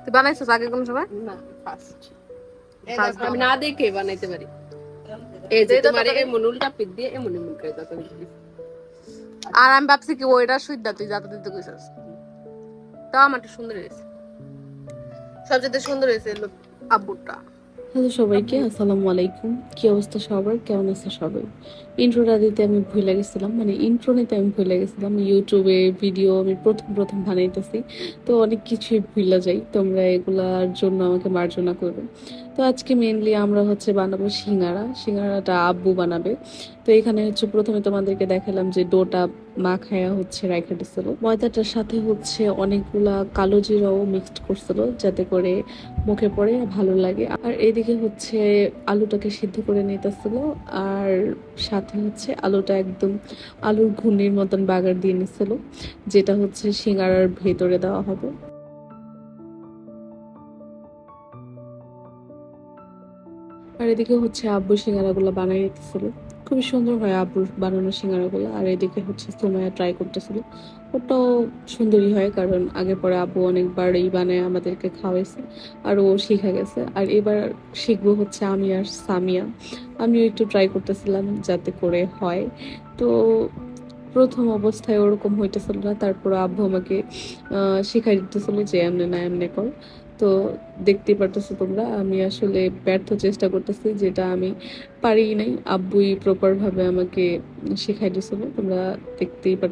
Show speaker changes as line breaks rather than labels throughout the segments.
তুই বানাইছিস আগে কোন সময়?
না, ফার্স্ট। আমি না দেখে বানাইতে পারি। এই যে তোমার এমন উল্টা পিঠ দিয়ে এমন এমন করে দাও তুমি।
আর আমি ভাবছি কি ওইটা সুইদা তুই যাতে দিতে কইছস। তাও আমারটা সুন্দর হয়েছে, সবচেয়ে সুন্দর হয়েছে আব্বুরটা।
হ্যালো সবাইকে, আসসালামু আলাইকুম। কি অবস্থা সবার, কেমন আছে সবাই? ইন্ট্রোটা দিতে আমি ভুলে গেছিলাম, মানে ইন্ট্রো নিতে আমি ভুলে গেছিলাম। ইউটিউবে ভিডিও আমি প্রথম প্রথম বানাইতেছি, তো অনেক কিছুই ভুলে যাই। তোমরা এগুলার জন্য আমাকে মার্জনা করবে। তো আজকে মেনলি আমরা হচ্ছে বানাবো সিঙ্গারা। সিঙ্গারাটা আব্বু বানাবে। তো এখানে হচ্ছে প্রথমে তোমাদেরকে দেখালাম যে ডোটা মাখায়া হচ্ছে রাইখা দিছিল, ময়দাটার সাথে হচ্ছে অনেকগুলা কালো জিরাও মিক্সড করছিল যাতে করে মুখে পড়ে ভালো লাগে। আর এইদিকে হচ্ছে আলুটাকে সিদ্ধ করে নিতেছিল, আর সাথে হচ্ছে আলুটা একদম আলুর ঘুর্ণির মতন বাগার দিয়ে নিছিল, যেটা হচ্ছে সিঙ্গারার ভেতরে দেওয়া হবে। আর এদিকে হচ্ছে আব্বু সিঙ্গারাগুলো বানাই দিতেছিল, খুবই সুন্দর হয় আব্বুর বানানো সিঙ্গারাগুলো। আর এদিকে হচ্ছে সোমায়া ট্রাই করতেছিল, ওটাও সুন্দরই হয়, কারণ আগে পরে আব্বু অনেকবার এই বানায় আমাদেরকে খাওয়াইছে আর ও শিখে গেছে। আর এবার শিখবো হচ্ছে আমি আর সামিয়া। আমিও একটু ট্রাই করতেছিলাম যাতে করে হয়। তো প্রথম অবস্থায় ওরকম হইতেছিল না, তারপর আব্বু আমাকে শিখাই দিতেছিল যে এমনে না এমনে কর। তো দেখতেই পারতেছো তোমরা, আমি আসলে ব্যর্থ চেষ্টা করতেছি, যেটা আমি পারি নাই। আব্বুই প্রপার ভাবে আমাকে শেখাই দিছিল, তোমরা দেখতেই পার।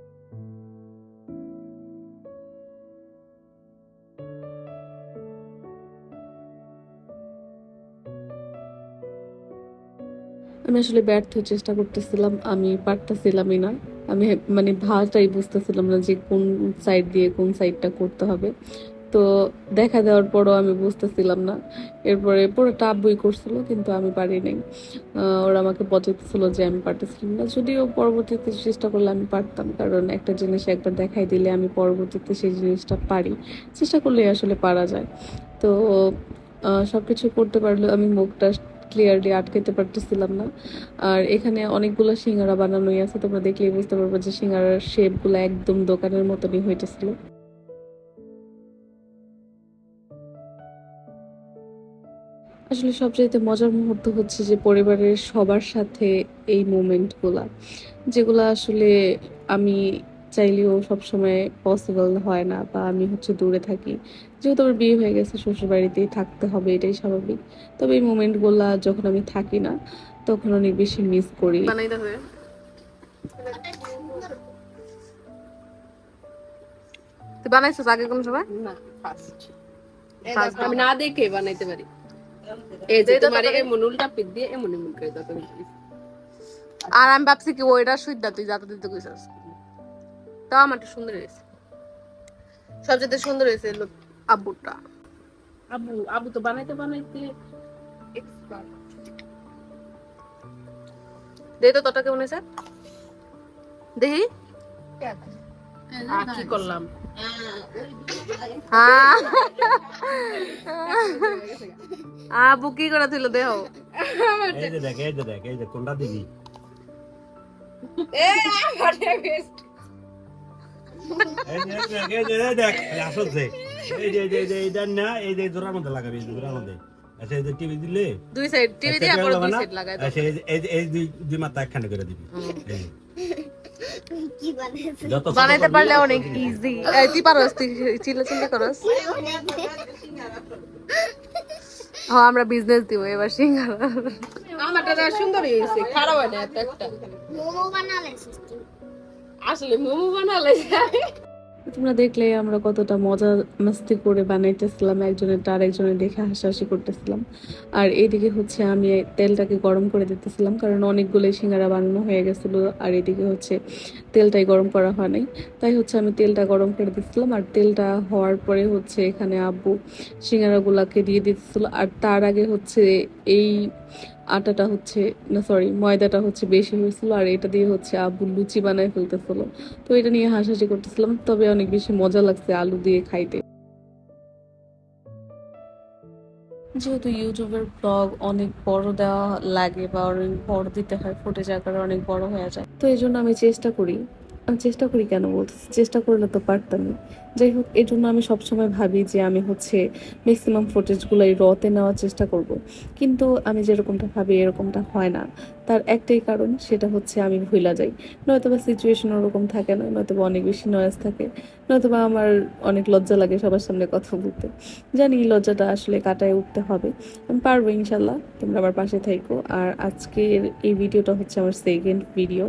আমি আসলে ব্যর্থ চেষ্টা করতেছিলাম, আমি পারতেছিলামই না। আমি মানে ভালটাই বুঝতেছিলাম না যে কোন সাইড দিয়ে কোন সাইডটা করতে হবে। তো দেখা দেওয়ার পরও আমি বুঝতেছিলাম না। এরপরে পুরোটা আব্বুই করছিল, কিন্তু আমি পারি নাই। ওরা আমাকে বোঝাতেছিল যে আমি পারতেছিলাম না, যদিও পরবর্তীতে চেষ্টা করলে আমি পারতাম, কারণ একটা জিনিস একবার দেখাই দিলে আমি পরবর্তীতে সেই জিনিসটা পারি। চেষ্টা করলে আসলে পারা যায়। তো সবকিছু করতে পারলেও আমি মুখটা ক্লিয়ারলি আটকাতে পারতেছিলাম না। আর এখানে অনেকগুলো সিঙ্গারা বানানোই আছে, তোমরা দেখলেই বুঝতে পারবো যে সিঙ্গারার শেপগুলো একদম দোকানের মতনই হইতেছিল। আসলে সবচাইতে মজার মুহূর্ত হচ্ছে যে পরিবারের সবার সাথে এই মোমেন্টগুলা, যেগুলো আসলে আমি চাইলেও সবসময় পসিবল হয় না, বা আমি হচ্ছে দূরে থাকি। যেহেতু আমার বিয়ে হয়ে গেছে, শ্বশুর বাড়িতেই থাকতে হবে, এটাই স্বাভাবিক। তবে এই মোমেন্টগুলা যখন আমি থাকি না, তখন অনেক বেশি মিস করি।
বানাইতে হবে। তুই বানাইছিস আগে কোন সময়?
না, ফার্স্ট। আমি না দেখে বানাইতে পারি। এই যে তোমার এমন উল্টা পিঠ দিয়ে এমন এমন করে দাও তুমি।
আর আমি ভাবছি কি ওইটা সুইদা তুই যাতে দিতে কইছস। তাও আমারটা সুন্দর হয়েছে, সবচেয়ে সুন্দর হয়েছে আব্বুরটা।
আবু আবু তো বানাইতে বানাইতে এক্সপার্ট।
দেখি তো তোটা কেমন হয়েছে, দেখি।
কি করলাম?
আব্বু কি করে দিল দেহ।
এই যে দেখ, এই যে দেখ, এই যে কোনটা দিবি?
এ আমারে বেস্ট।
এই যে দেখ, এই যে দেখ, আসল যে এই যে এই যে এইটা না, এই যে জোড়ার মধ্যে লাগাবি, জোড়ার মধ্যে। আচ্ছা, এই যে টিভি দিলে
দুই সাইড টিভি দিয়ে পরে দুই সাইড লাগাই দাও।
আচ্ছা, এই যে এই দুই মাথা একখানে করে দিবি।
কি বানাইছে?
যত
বানাইতে পারলে অনেক ইজি। এই তুই পারস, তুই চিল্লা চিল্লা করস। হ্যাঁ, আমরা বিজনেস দিব এবার সিঙ্গারা।
আমারটা সুন্দরই হয়েছে, খারাপ হয় না এত একটা।
মোমো বানাইছিস তুই?
আসলে মোমো বানালে
তোমরা দেখলে আমরা কতটা মজা মাস্তি করে বানাইতেছিলাম, একজনেরটা আরেকজনের দেখে হাসাহাসি করতেছিলাম। আর এইদিকে হচ্ছে আমি তেলটাকে গরম করে দিতেছিলাম, কারণ অনেকগুলো সিঙ্গারা বানানো হয়ে গেছিলো, আর এদিকে হচ্ছে তেলটাই গরম করা হয় নাই। তাই হচ্ছে আমি তেলটা গরম করে দিচ্ছিলাম, আর তেলটা হওয়ার পরে হচ্ছে এখানে আব্বু সিঙ্গারাগুলাকে দিয়ে দিতেছিল। আর তার আগে হচ্ছে এই আটাটা হচ্ছে না, সরি, ময়দাটা হচ্ছে বেশি হয়েছিল, আর এটা দিয়ে হচ্ছে আব্বু লুচি বানায় ফেলতেছিল। তো এটা নিয়ে হাসাহাসি করতেছিলাম, তবে অনেক বেশি মজা লাগছে আলু দিয়ে খাইতে। যেহেতু ইউটিউবের ব্লগ অনেক বড় দেওয়া লাগে বা অনেক বড় দিতে হয়, ফুটেজ আকারে অনেক বড় হয়ে যায়, তো এই জন্য আমি চেষ্টা করি আমি চেষ্টা করি কেন বলতেছি, চেষ্টা করলে তো পারতামই। যাই হোক, এই জন্য আমি সবসময় ভাবি যে আমি হচ্ছে ম্যাক্সিমাম ফুটেজগুলো এই রতে নেওয়ার চেষ্টা করব, কিন্তু আমি যেরকমটা ভাবি এরকমটা হয় না। তার একটাই কারণ, সেটা হচ্ছে আমি ভুলা যাই, নয়তোবা সিচুয়েশন ওরকম থাকে না, নয়তোবা অনেক বেশি নয়েজ থাকে, নয়তোবা আমার অনেক লজ্জা লাগে সবার সামনে কথা বলতে। জানি এই লজ্জাটা আসলে কাটায় উঠতে হবে, আমি পারবো ইনশাল্লাহ, তোমরা আমার পাশে থাকো। আর আজকের এই ভিডিওটা হচ্ছে আমার সেকেন্ড ভিডিও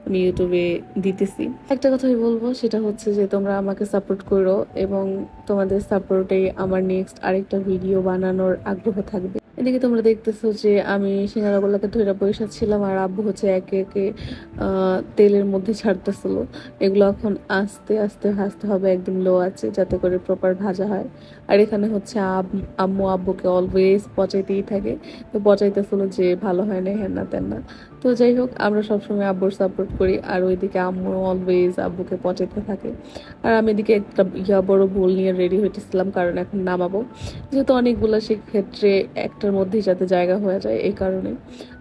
আমি ইউটিউবে দিতেছি। একটা কথাই বলবো, সেটা হচ্ছে যে তোমরা আমাকে সাপোর্ট করো এবং তোমাদের সাপোর্টে আমার নেক্সট আরেকটা ভিডিও বানানোর আগ্রহ থাকবে। এদিকে তোমরা দেখতেছো যে আমি সিঙ্গারাগুলোকে ধরে বসে ছিলাম আর আব্বু হচ্ছে একে একে তেলের মধ্যে ছাড়তেছিল। এগুলো এখন আস্তে আস্তে ভাজতে হবে, একদম লো আছে, যাতে করে প্রপার ভাজা হয়। আর এখানে হচ্ছে আম্মু আব্বুকে অলওয়েজ পচাইতেই থাকে, তো পচাইতেছিল যে ভালো হয় না, হ্যান না তেন না। তো যাই হোক, আমরা সবসময় আব্বুর সাপোর্ট করি, আর ওইদিকে আম্মু অলওয়েজ আব্বুকে পচাইতে থাকে। আর আমি এদিকে একটা বড় বোল নিয়ে রেডি হইতেছিলাম, কারণ এখন নামাবো, যেহেতু অনেকগুলো, সেক্ষেত্রে একটার মধ্যেই যাতে জায়গা হয়ে যায়, এই কারণে।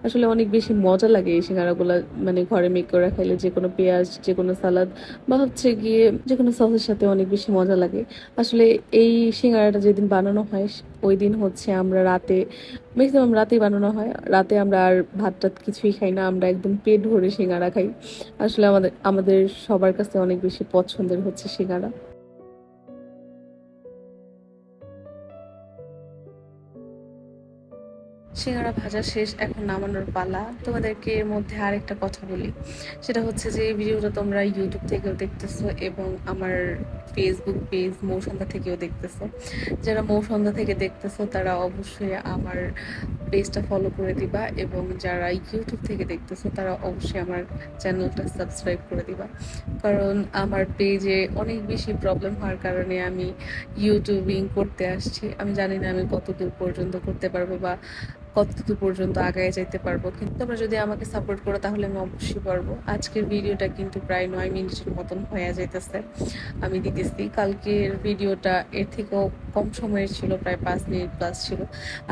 আসলে অনেক বেশি মজা লাগে এই সিঙ্গারাগুলো, মানে ঘরে মেক করে খাইলে যে কোনো পেঁয়াজ, যে কোনো সালাদ বা হচ্ছে গিয়ে যে কোনো সসের সাথে অনেক বেশি মজা লাগে। আসলে এই সিঙ্গারাটা যেদিন বানানো হয় ওই দিন হচ্ছে আমরা রাতে, ম্যাক্সিমাম রাতেই বানানো হয়, রাতে আমরা আর ভাত টাত কিছুই খাই না, আমরা একদম পেট ভরে সিঙ্গারা খাই। আসলে আমাদের আমাদের সবার কাছে অনেক বেশি পছন্দের হচ্ছে সিঙ্গারা। সিঙ্গারা ভাজা শেষ, এখন নামানোর পালা। তোমাদেরকে এর মধ্যে আরেকটা কথা বলি, সেটা হচ্ছে যে এই ভিডিওটা তোমরা ইউটিউব থেকেও দেখতেছো এবং আমার ফেসবুক পেজ মৌসন্ধ্যা থেকেও দেখতেছো। যারা মৌসন্ধ্যা থেকে দেখতেছো তারা অবশ্যই আমার পেজটা ফলো করে দিবা, এবং যারা ইউটিউব থেকে দেখতেছো তারা অবশ্যই আমার চ্যানেলটা সাবস্ক্রাইব করে দিবা, কারণ আমার পেজে অনেক বেশি প্রবলেম হওয়ার কারণে আমি ইউটিউবিং করতে আসছি। আমি জানি না আমি কত দূর পর্যন্ত করতে পারবো বা কতদূর পর্যন্ত আগায় যাইতে পারবো, কিন্তু তোমরা যদি আমাকে সাপোর্ট করো তাহলে আমি অবশ্যই পারবো। আজকের ভিডিওটা কিন্তু প্রায় 9 মিনিটের মতন হয়ে যাইতেছে আমি দিতেছি। কালকের ভিডিওটা এর থেকেও কম সময়ের ছিল, প্রায় 5 মিনিট প্লাস ছিল,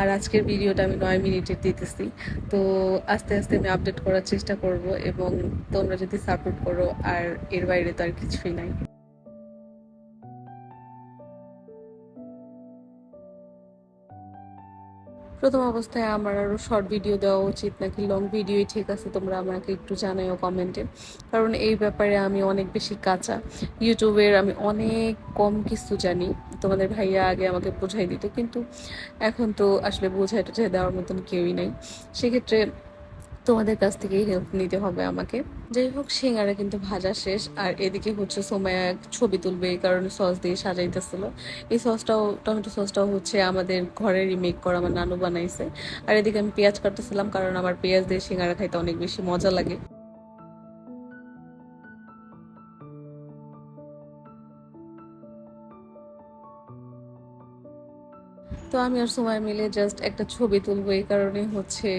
আর আজকের ভিডিওটা আমি 9 মিনিটের দিতেছি। তো আস্তে আস্তে আমি আপডেট করার চেষ্টা করব, এবং তোমরা যদি সাপোর্ট করো, আর এর বাইরে তো আর কিছুই নাই। প্রথম অবস্থায় আমার আরও শর্ট ভিডিও দেওয়া উচিত নাকি লং ভিডিওই ঠিক আছে, তোমরা আমাকে একটু জানাও কমেন্টে, কারণ এই ব্যাপারে আমি অনেক বেশি কাঁচা। ইউটিউবের আমি অনেক কম কিছু জানি, তোমাদের ভাইয়া আগে আমাকে বোঝাই দিত, কিন্তু এখন তো আসলে বোঝাই টোঝাই দেওয়ার মতন কেউই নাই, সেক্ষেত্রে তোমাদের কাছ থেকেই হেল্প নিতে হবে আমাকে। যাই হোক, সিঙ্গারা কিন্তু ভাজা শেষ, আর এদিকে হচ্ছে সোমায়া ছবি তুলবে, এই কারণে সস দিয়ে সাজাইতেছিল। এই সসটাও, টমেটো সসটাও হচ্ছে আমাদের ঘরেরই মেক করা, আমার নানু বানাইছে। আর এদিকে আমি পেঁয়াজ কাটতেছিলাম, কারণ আমার পেঁয়াজ দিয়ে সিঙ্গারা খাইতে অনেক বেশি মজা লাগে। তো আমি আর সময় মিলে জাস্ট একটা ছবি তুলবো, এই কারণে হচ্ছে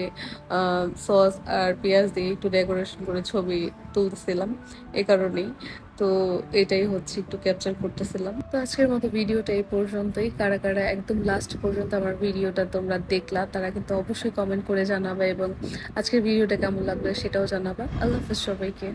সস আর পেঁয়াজ দিয়ে একটু ডেকোরেশন করে ছবি তুলতেছিলাম, এই কারণেই। তো এটাই হচ্ছে একটু ক্যাপচার করতেছিলাম। তো আজকের মতো ভিডিওটা এই পর্যন্তই। কারা কারা একদম লাস্ট পর্যন্ত আমার ভিডিওটা তোমরা দেখলা তারা কিন্তু অবশ্যই কমেন্ট করে জানাবে, এবং আজকের ভিডিওটা কেমন লাগলো সেটাও জানাবা। আল্লাহ হাফেজ সবাইকে।